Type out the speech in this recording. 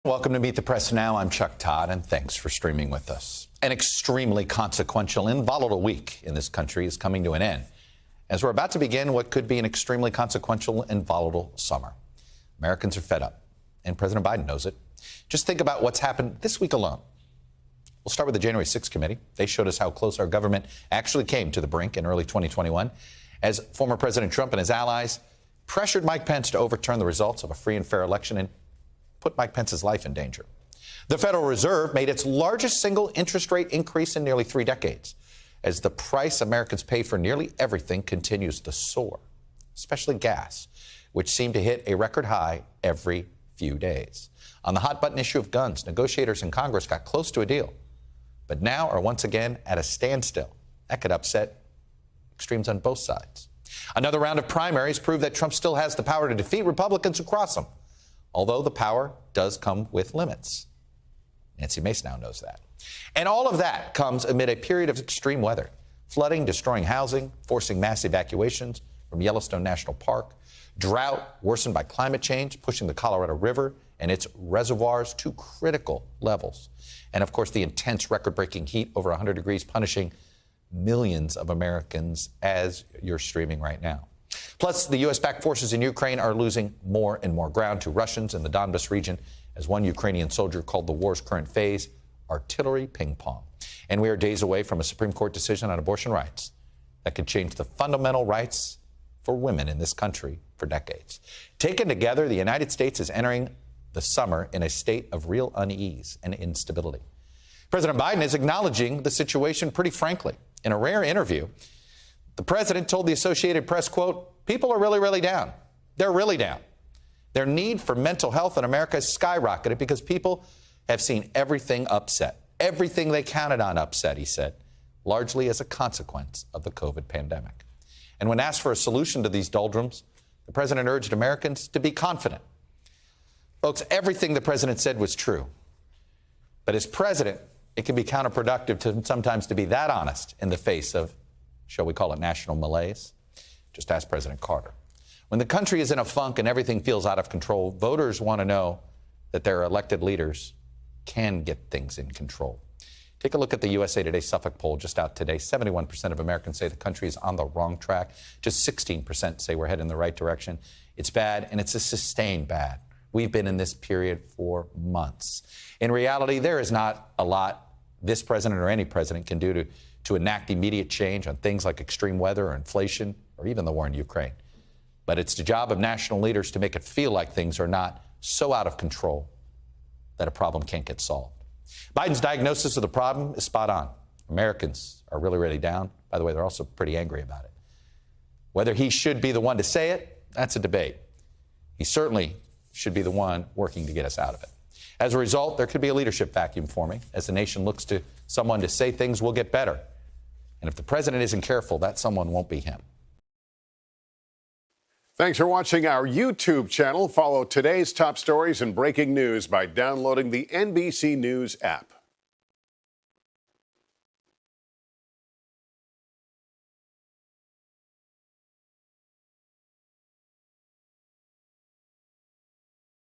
Welcome to Meet the Press Now. I'm Chuck Todd, and thanks for streaming with us. An extremely consequential and volatile week in this country is coming to an end, as we're about to begin what could be an extremely consequential and volatile summer. Americans are fed up, and President Biden knows it. Just think about what's happened this week alone. We'll start with the January 6th committee. They showed us how close our government actually came to the brink in early 2021, as former President Trump and his allies pressured Mike Pence to overturn the results of a free and fair election and put Mike Pence's life in danger. The Federal Reserve made its largest single interest rate increase in nearly 3 decades, as the price Americans pay for nearly everything continues to soar, especially gas, which seemed to hit a record high every few days. On the hot button issue of guns, negotiators in Congress got close to a deal, but now are once again at a standstill. That could upset extremes on both sides. Another round of primaries proved that Trump still has the power to defeat Republicans who cross him, although the power does come with limits. Nancy Mace now knows that. And all of that comes amid a period of extreme weather, flooding, destroying housing, forcing mass evacuations from Yellowstone National Park, drought worsened by climate change, pushing the Colorado River and its reservoirs to critical levels. And of course, the intense record-breaking heat over 100 degrees punishing millions of Americans as you're streaming right now. Plus, the U.S.-backed forces in Ukraine are losing more and more ground to Russians in the Donbas region, as one Ukrainian soldier called the war's current phase artillery ping pong. And we are days away from a Supreme Court decision on abortion rights that could change the fundamental rights for women in this country for decades. Taken together, the United States is entering the summer in a state of real unease and instability. President Biden is acknowledging the situation pretty frankly. In a rare interview, the president told the Associated Press, quote, "People are really down. They're really down. Their need for mental health in America has skyrocketed because people have seen everything upset. Everything they counted on upset," he said, largely as a consequence of the COVID pandemic. And when asked for a solution to these doldrums, the president urged Americans to be confident. Folks, everything the president said was true. But as president, it can be counterproductive to sometimes to be that honest in the face of, shall we call it, national malaise? Just ask President Carter. When the country is in a funk and everything feels out of control, voters want to know that their elected leaders can get things in control. Take a look at the USA Today Suffolk poll just out today. 71% of Americans say the country is on the wrong track. Just 16% say we're heading in the right direction. It's bad, and it's a sustained bad. We've been in this period for months. In reality, there is not a lot this president or any president can do to enact immediate change on things like extreme weather or inflation or even the war in Ukraine. But it's the job of national leaders to make it feel like things are not so out of control that a problem can't get solved. Biden's diagnosis of the problem is spot on. Americans are really down. By the way, they're also pretty angry about it. Whether he should be the one to say it, that's a debate. He certainly should be the one working to get us out of it. As a result, there could be a leadership vacuum forming as the nation looks to someone to say things will get better. And if the president isn't careful, that someone won't be him. Thanks for watching our YouTube channel. Follow today's top stories and breaking news by downloading the NBC News app.